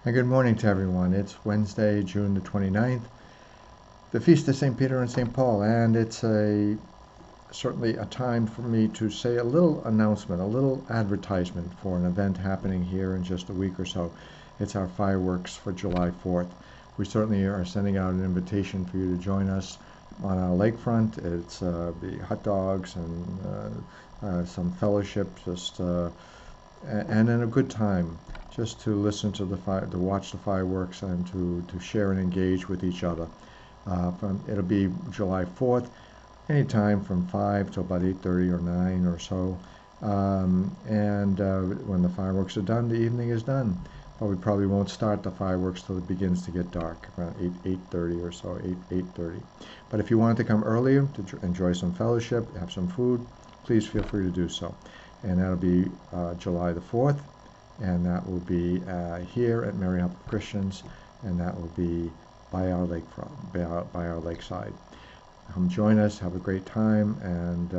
And good morning to everyone. It's Wednesday, June the 29th, the Feast of St. Peter and St. Paul, and it's certainly a time for me to say a little announcement, a little advertisement for an event happening here in just a week or so. It's our fireworks for July 4th. We certainly are sending out an invitation for you to join us on our lakefront. It's the hot dogs and some fellowship, and in a good time, just to listen to to watch the fireworks and to share and engage with each other. It'll be July 4th, anytime from 5 to about 8:30 or 9 or so. When the fireworks are done, the evening is done. But we probably won't start the fireworks till it begins to get dark, around 8:30 or so, 8:30. But if you want to come earlier to enjoy some fellowship, have some food, please feel free to do so. And that'll be July the 4th, and that will be here at Mary Help of Christians, and that will be by our lakefront, by our lakeside. Come join us, have a great time, and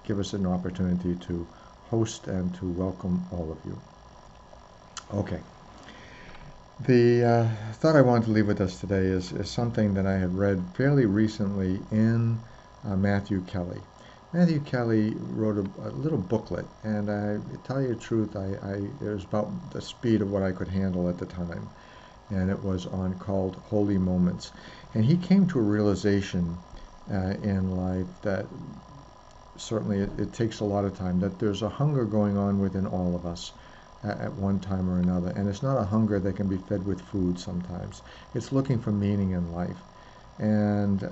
give us an opportunity to host and to welcome all of you. Okay. The thought I wanted to leave with us today is something that I had read fairly recently in Matthew Kelly. Matthew Kelly wrote a little booklet, and I tell you the truth, it was about the speed of what I could handle at the time, and it was called Holy Moments. And he came to a realization in life that certainly it takes a lot of time, that there's a hunger going on within all of us at one time or another, and it's not a hunger that can be fed with food sometimes. It's looking for meaning in life, and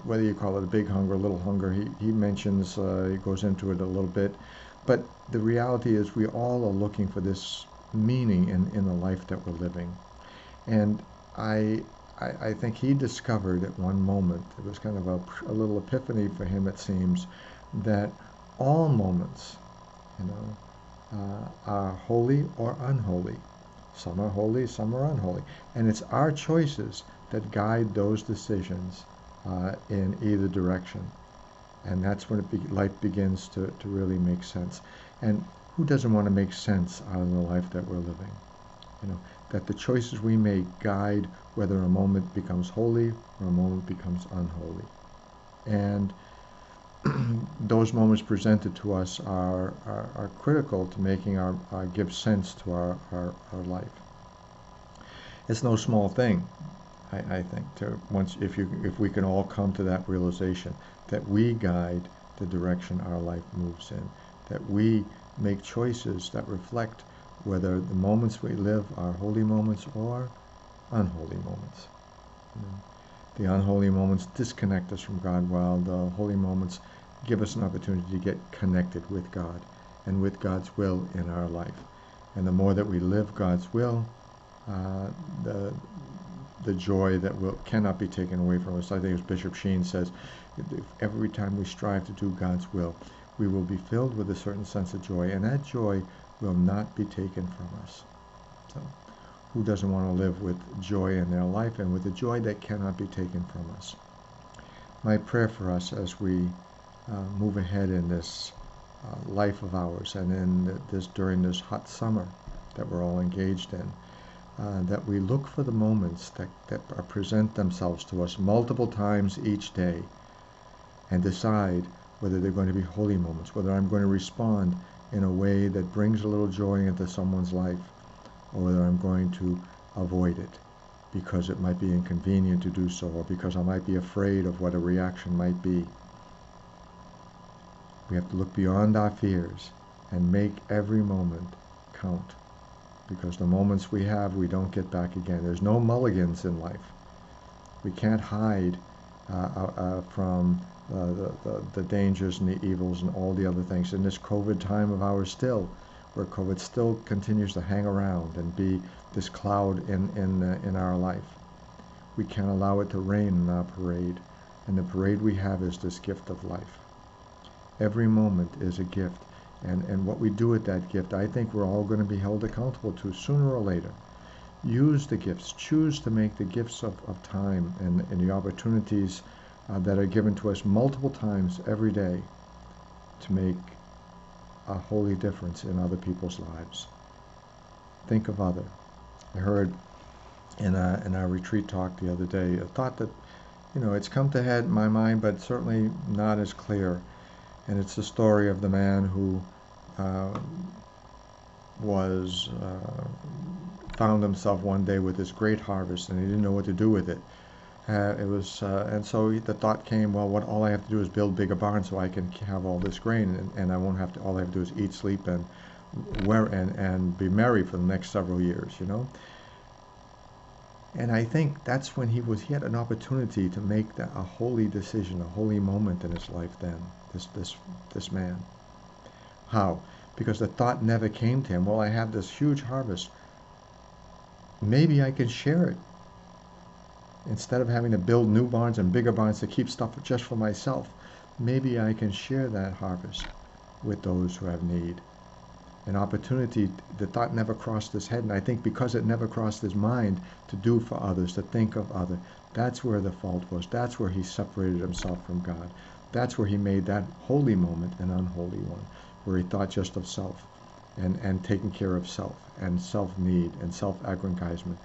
whether you call it a big hunger, a little hunger, he mentions, he goes into it a little bit, but the reality is we all are looking for this meaning in the life that we're living. And I think he discovered at one moment, it was kind of a little epiphany for him, it seems, that all moments, are holy or unholy. Some are holy, some are unholy. And it's our choices that guide those decisions in either direction. And that's when life begins to really make sense. And who doesn't want to make sense out of the life that we're living? That the choices we make guide whether a moment becomes holy or a moment becomes unholy. And those moments presented to us are critical to making give sense to our life. It's no small thing, I think, if we can all come to that realization that we guide the direction our life moves in, that we make choices that reflect whether the moments we live are holy moments or unholy moments. The unholy moments disconnect us from God, while the holy moments give us an opportunity to get connected with God and with God's will in our life. And the more that we live God's will, the joy that cannot be taken away from us. I think as Bishop Sheen says, every time we strive to do God's will, we will be filled with a certain sense of joy, and that joy will not be taken from us. So, who doesn't want to live with joy in their life and with a joy that cannot be taken from us? My prayer for us as we move ahead in this life of ours, and during this hot summer that we're all engaged in, that we look for the moments that present themselves to us multiple times each day, and decide whether they're going to be holy moments, whether I'm going to respond in a way that brings a little joy into someone's life, or whether I'm going to avoid it because it might be inconvenient to do so, or because I might be afraid of what a reaction might be. We have to look beyond our fears and make every moment count, because the moments we have, we don't get back again. There's no mulligans in life. We can't hide from the dangers and the evils and all the other things in this COVID time of ours still, where COVID still continues to hang around and be this cloud in our life. We can't allow it to rain in our parade, and the parade we have is this gift of life. Every moment is a gift, and what we do with that gift, I think we're all going to be held accountable to sooner or later. Use the gifts. Choose to make the gifts of time and the opportunities that are given to us multiple times every day to make a holy difference in other people's lives. Think of others. I heard in our retreat talk the other day a thought that, it's come to head in my mind, but certainly not as clear. And it's the story of the man who uh, was found himself one day with this great harvest, and he didn't know what to do with it. And so the thought came, well, all I have to do is build bigger barns so I can have all this grain, and I won't have to. All I have to do is eat, sleep, and be merry for the next several years. And I think that's when he had an opportunity to make a holy decision, a holy moment in his life. Then this man, how? Because the thought never came to him. Well, I have this huge harvest. Maybe I can share it. Instead of having to build new barns and bigger barns to keep stuff just for myself, maybe I can share that harvest with those who have need. An opportunity, the thought never crossed his head, and I think because it never crossed his mind to do for others, to think of others, that's where the fault was. That's where he separated himself from God. That's where he made that holy moment an unholy one, where he thought just of self and taking care of self and self-need and self-aggrandizement.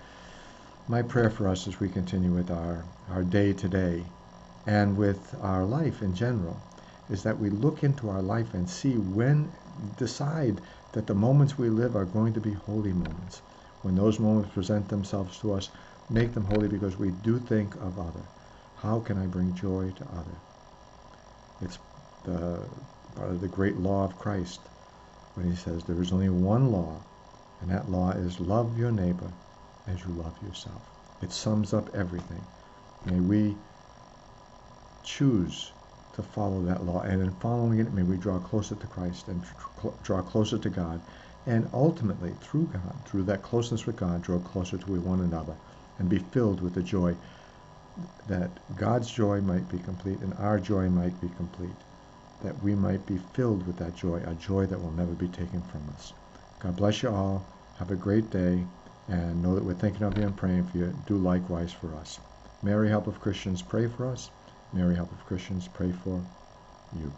My prayer for us as we continue with our day today and with our life in general is that we look into our life and decide that the moments we live are going to be holy moments. When those moments present themselves to us, make them holy because we do think of other. How can I bring joy to other? It's part of the great law of Christ when he says there is only one law, and that law is love your neighbor as you love yourself. It sums up everything. May we choose to follow that law, and in following it, may we draw closer to Christ and draw closer to God, and ultimately, through God, through that closeness with God, draw closer to one another, and be filled with the joy, that God's joy might be complete and our joy might be complete, that we might be filled with that joy, a joy that will never be taken from us. God bless you all. Have a great day, and know that we're thinking of you and praying for you. Do likewise for us. Mary, Help of Christians, pray for us. Mary, Help of Christians, pray for you.